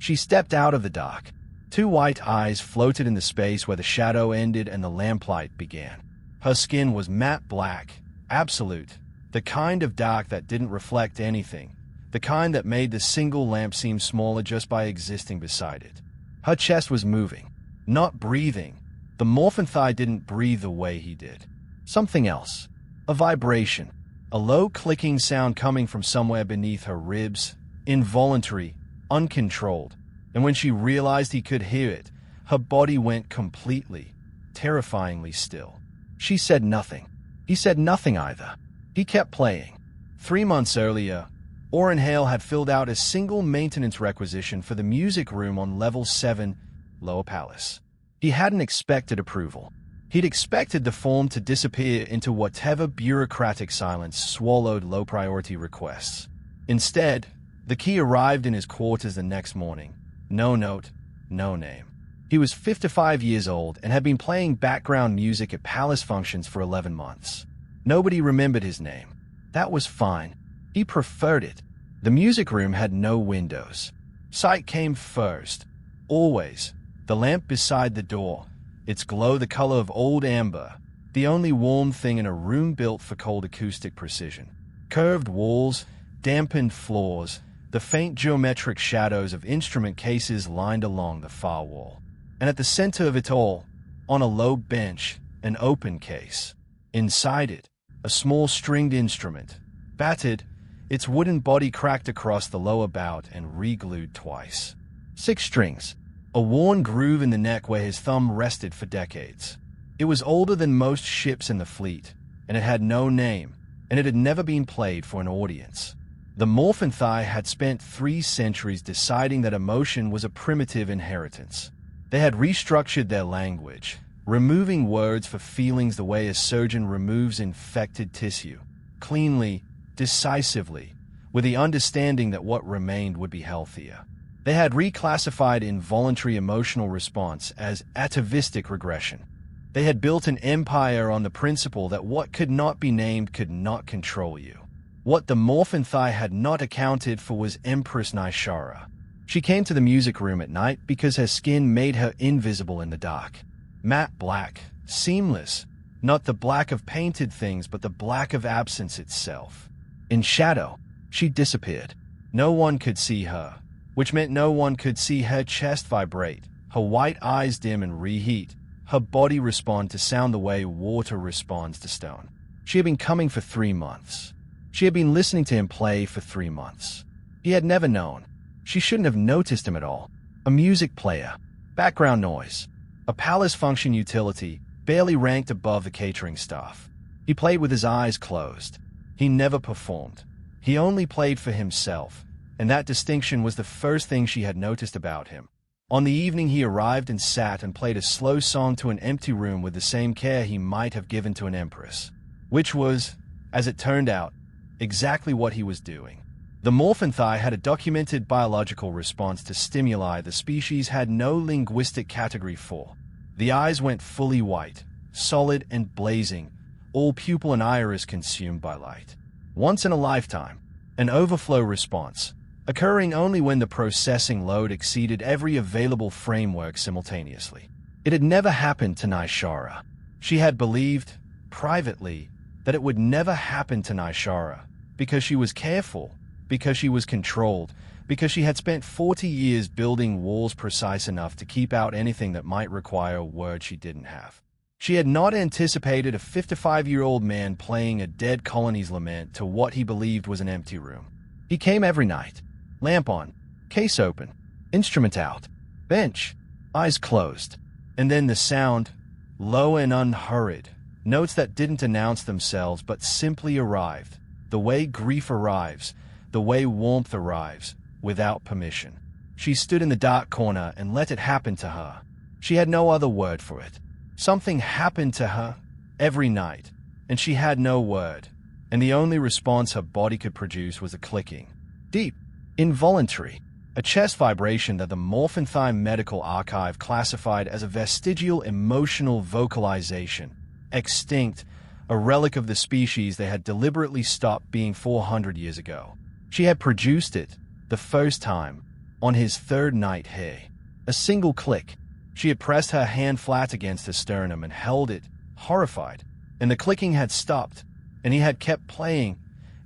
She stepped out of the dark. Two white eyes floated in the space where the shadow ended and the lamplight began. Her skin was matte black, absolute, the kind of dark that didn't reflect anything, the kind that made the single lamp seem smaller just by existing beside it. Her chest was moving, not breathing. The Morphinthai didn't breathe the way he did. Something else. A vibration. A low clicking sound coming from somewhere beneath her ribs. Involuntary, uncontrolled. And when she realized he could hear it, her body went completely, terrifyingly still. She said nothing. He said nothing either. He kept playing. 3 months earlier, Oren Hale had filled out a single maintenance requisition for the music room on level 7, Lower Palace. He hadn't expected approval. He'd expected the form to disappear into whatever bureaucratic silence swallowed low-priority requests. Instead, the key arrived in his quarters the next morning. No note, no name. He was 55 years old and had been playing background music at palace functions for 11 months. Nobody remembered his name. That was fine. He preferred it. The music room had no windows. Sight came first. Always. The lamp beside the door, its glow the color of old amber, the only warm thing in a room built for cold acoustic precision. Curved walls, dampened floors, the faint geometric shadows of instrument cases lined along the far wall. And at the center of it all, on a low bench, an open case. Inside it, a small stringed instrument. Battered, its wooden body cracked across the lower bout and re-glued twice. 6 strings. A worn groove in the neck where his thumb rested for decades. It was older than most ships in the fleet, and it had no name, and it had never been played for an audience. The Morphinthai had spent 3 centuries deciding that emotion was a primitive inheritance. They had restructured their language, removing words for feelings the way a surgeon removes infected tissue, cleanly, decisively, with the understanding that what remained would be healthier. They had reclassified involuntary emotional response as atavistic regression. They had built an empire on the principle that what could not be named could not control you. What the Morphinthai had not accounted for was Empress Nishara. She came to the music room at night because her skin made her invisible in the dark. Matte black, seamless, not the black of painted things but the black of absence itself. In shadow, she disappeared. No one could see her, which meant no one could see her chest vibrate, her white eyes dim and reheat, her body respond to sound the way water responds to stone. She had been coming for 3 months. She had been listening to him play for 3 months. He had never known. She shouldn't have noticed him at all. A music player, background noise, a palace function utility, barely ranked above the catering staff. He played with his eyes closed. He never performed. He only played for himself. And that distinction was the first thing she had noticed about him. On the evening he arrived and sat and played a slow song to an empty room with the same care he might have given to an empress. Which was, as it turned out, exactly what he was doing. The Morphinthai had a documented biological response to stimuli the species had no linguistic category for. The eyes went fully white, solid and blazing, all pupil and iris consumed by light. Once in a lifetime, an overflow response, occurring only when the processing load exceeded every available framework simultaneously. It had never happened to Nishara. She had believed, privately, that it would never happen to Nishara, because she was careful, because she was controlled, because she had spent 40 years building walls precise enough to keep out anything that might require a word she didn't have. She had not anticipated a 55-year-old man playing a dead colony's lament to what he believed was an empty room. He came every night. Lamp on, case open, instrument out, bench, eyes closed. And then the sound, low and unhurried, notes that didn't announce themselves but simply arrived, the way grief arrives, the way warmth arrives, without permission. She stood in the dark corner and let it happen to her. She had no other word for it. Something happened to her every night, and she had no word, and the only response her body could produce was a clicking. Deep, involuntary, a chest vibration that the Morphinthai Medical Archive classified as a vestigial emotional vocalization, extinct, a relic of the species they had deliberately stopped being 400 years ago. She had produced it, the first time, On his third night here, a single click. She had pressed her hand flat against his sternum and held it, horrified. And the clicking had stopped, and he had kept playing,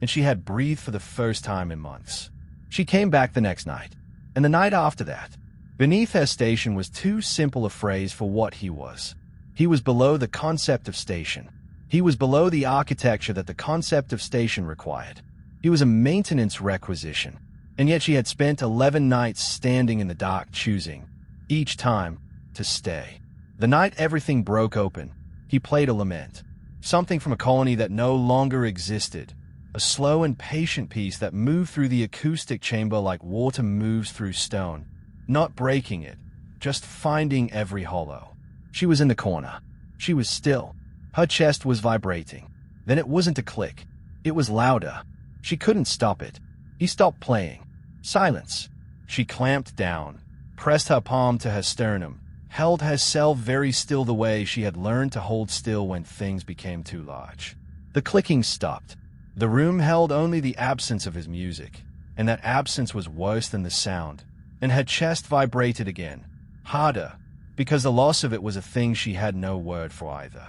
and she had breathed for the first time in months. She came back the next night, and the night after that. Beneath her station was too simple a phrase for what he was. He was below the concept of station. He was below the architecture that the concept of station required. He was a maintenance requisition, and yet she had spent 11 nights standing in the dark choosing, each time, to stay. The night everything broke open, he played a lament, something from a colony that no longer existed, a slow and patient piece that moved through the acoustic chamber like water moves through stone, not breaking it, just finding every hollow. She was in the corner. She was still. Her chest was vibrating. Then it wasn't a click. It was louder. She couldn't stop it. He stopped playing. Silence. She clamped down, pressed her palm to her sternum, held herself very still the way she had learned to hold still when things became too large. The clicking stopped. The room held only the absence of his music, and that absence was worse than the sound, and her chest vibrated again, harder, because the loss of it was a thing she had no word for either.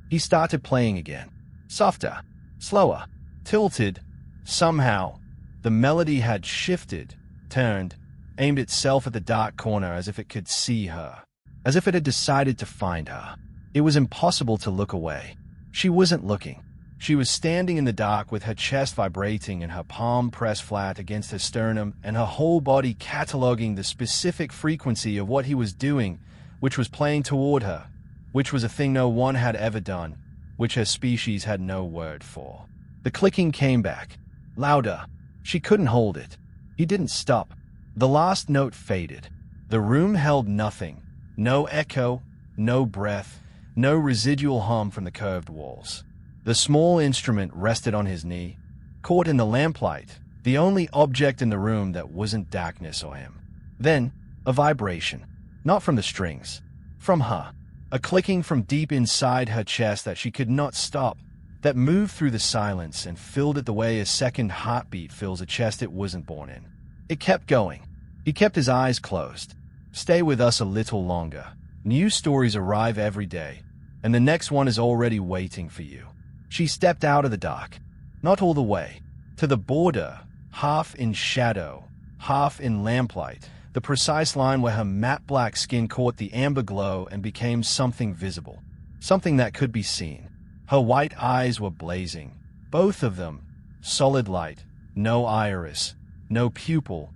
He started playing again, softer, slower, tilted. Somehow, the melody had shifted, turned, aimed itself at the dark corner as if it could see her, as if it had decided to find her. It was impossible to look away. She wasn't looking. She was standing in the dark with her chest vibrating and her palm pressed flat against her sternum and her whole body cataloging the specific frequency of what he was doing, which was playing toward her, which was a thing no one had ever done, which her species had no word for. The clicking came back, louder. She couldn't hold it. He didn't stop. The last note faded. The room held nothing. No echo, no breath, no residual hum from the curved walls. The small instrument rested on his knee, caught in the lamplight, the only object in the room that wasn't darkness or him. Then, a vibration. Not from the strings. From her. A clicking from deep inside her chest that she could not stop, that moved through the silence and filled it the way a second heartbeat fills a chest it wasn't born in. It kept going. He kept his eyes closed. Stay with us a little longer. New stories arrive every day, and the next one is already waiting for you. She stepped out of the dark. Not all the way. To the border, half in shadow, half in lamplight, the precise line where her matte black skin caught the amber glow and became something visible, something that could be seen. Her white eyes were blazing, both of them, solid light, no iris, no pupil,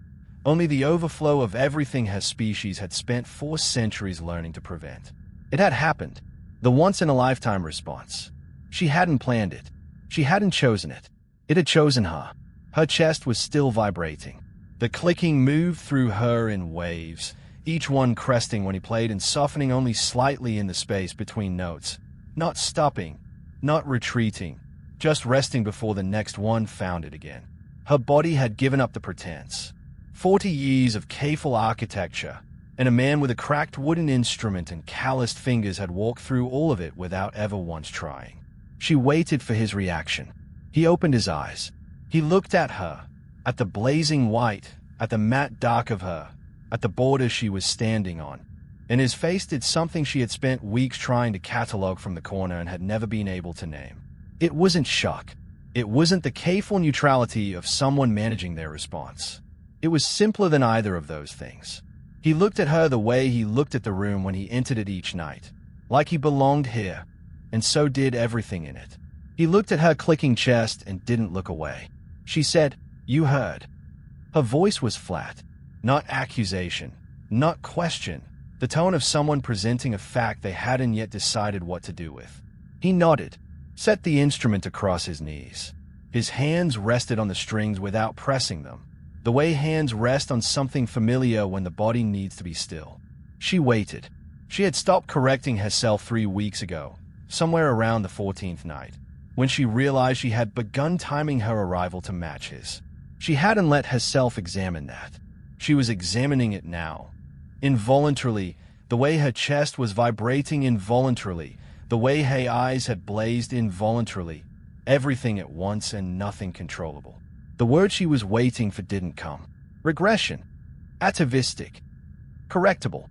only the overflow of everything her species had spent 4 centuries learning to prevent. It had happened, the once-in-a-lifetime response. She hadn't planned it. She hadn't chosen it. It had chosen her. Her chest was still vibrating. The clicking moved through her in waves, each one cresting when he played and softening only slightly in the space between notes, not stopping, not retreating, just resting before the next one found it again. Her body had given up the pretense. 40 years of careful architecture, and a man with a cracked wooden instrument and calloused fingers had walked through all of it without ever once trying. She waited for his reaction. He opened his eyes. He looked at her, at the blazing white, at the matte dark of her, at the border she was standing on, and his face did something she had spent weeks trying to catalog from the corner and had never been able to name. It wasn't shock. It wasn't the careful neutrality of someone managing their response. It was simpler than either of those things. He looked at her the way he looked at the room when he entered it each night, like he belonged here, and so did everything in it. He looked at her clicking chest and didn't look away. She said, "You heard." Her voice was flat, not accusation, not question, the tone of someone presenting a fact they hadn't yet decided what to do with. He nodded, set the instrument across his knees. His hands rested on the strings without pressing them, the way hands rest on something familiar when the body needs to be still. She waited. She had stopped correcting herself 3 weeks ago, somewhere around the 14th night, when she realized she had begun timing her arrival to match his. She hadn't let herself examine that. She was examining it now. Involuntarily, the way her chest was vibrating involuntarily, the way her eyes had blazed involuntarily, everything at once and nothing controllable. The word she was waiting for didn't come. Regression. atavistic, correctable.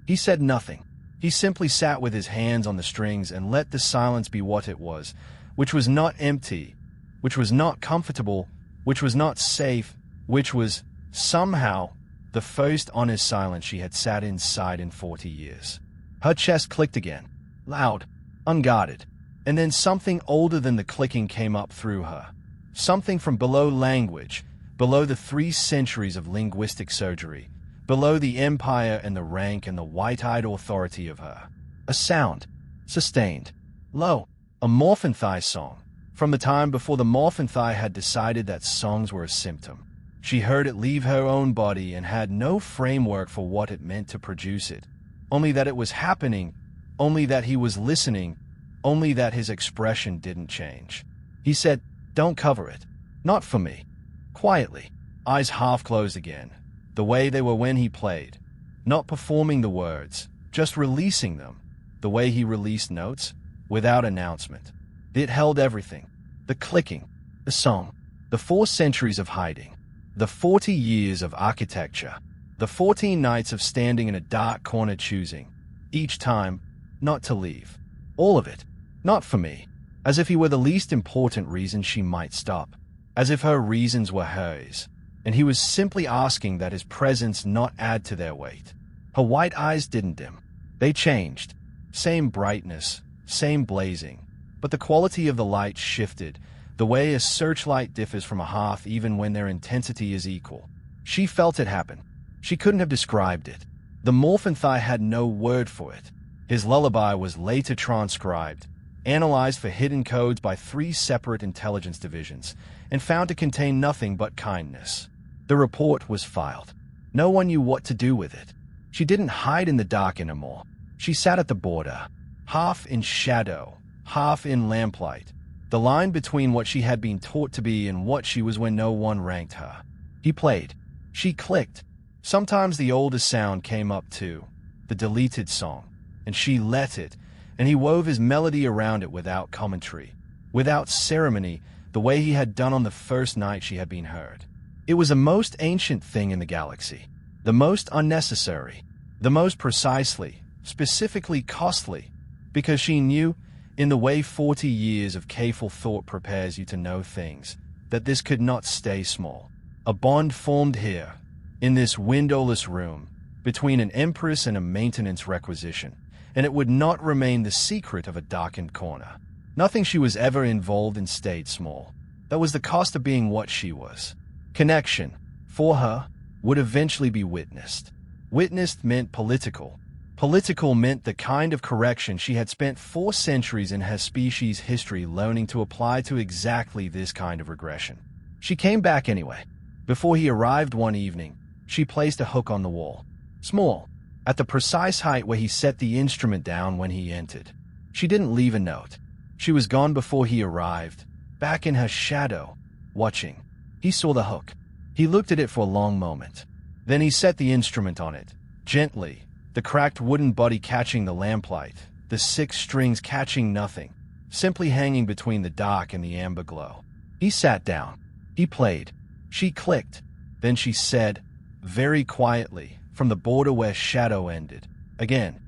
He said nothing. He simply sat with his hands on the strings and let the silence be what it was, which was not empty, which was not comfortable, which was not safe, which was, somehow, the first honest silence she had sat inside in 40 years. Her chest clicked again, loud, unguarded, and then something older than the clicking came up through her. Something from below language, below the 3 centuries of linguistic surgery, below the empire and the rank and the white-eyed authority of her. A sound, sustained, low, a Morphinthai song, from the time before the Morphinthai had decided that songs were a symptom. She heard it leave her own body and had no framework for what it meant to produce it. Only that it was happening, only that he was listening, only that his expression didn't change. He said, "Don't cover it. Not for me." Quietly, eyes half closed again, the way they were when he played, not performing the words, just releasing them, the way he released notes, without announcement. It held everything, the clicking, the song, the 4 centuries of hiding, the 40 years of architecture, the 14 nights of standing in a dark corner choosing, each time, not to leave. All of it, not for me, as if he were the least important reason she might stop, as if her reasons were hers, and he was simply asking that his presence not add to their weight. Her white eyes didn't dim. They changed. Same brightness, same blazing, but the quality of the light shifted, the way a searchlight differs from a hearth even when their intensity is equal. She felt it happen. She couldn't have described it. The Morphinthai had no word for it. His lullaby was later transcribed, analyzed for hidden codes by 3 separate intelligence divisions, and found to contain nothing but kindness. The report was filed. No one knew what to do with it. She didn't hide in the dark anymore. She sat at the border, half in shadow, half in lamplight, the line between what she had been taught to be and what she was when no one ranked her. He played. She clicked. Sometimes the older sound came up too, the deleted song, and she let it, and he wove his melody around it without commentary, without ceremony, the way he had done on the first night she had been heard. It was the most ancient thing in the galaxy, the most unnecessary, the most precisely, specifically costly, because she knew, in the way 40 years of careful thought prepares you to know things, that this could not stay small. A bond formed here, in this windowless room, between an Empress and a maintenance requisition, and it would not remain the secret of a darkened corner. Nothing she was ever involved in stayed small. That was the cost of being what she was. Connection, for her, would eventually be witnessed. Witnessed meant political. Political meant the kind of correction she had spent 4 centuries in her species' history learning to apply to exactly this kind of regression. She came back anyway. Before he arrived one evening, she placed a hook on the wall. Small, at the precise height where he set the instrument down when he entered. She didn't leave a note. She was gone before he arrived, back in her shadow, watching. He saw the hook. He looked at it for a long moment. Then he set the instrument on it, gently, the cracked wooden body catching the lamplight, the 6 strings catching nothing, simply hanging between the dark and the amber glow. He sat down. He played. She clicked. Then she said, very quietly, from the border where shadow ended, again.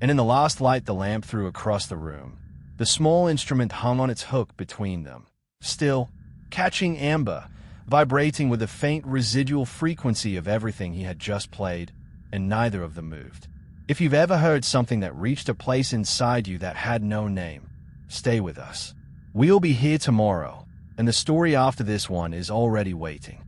And in the last light the lamp threw across the room, the small instrument hung on its hook between them, still, catching amber, vibrating with the faint residual frequency of everything he had just played, and neither of them moved. If you've ever heard something that reached a place inside you that had no name, stay with us. We'll be here tomorrow, and the story after this one is already waiting.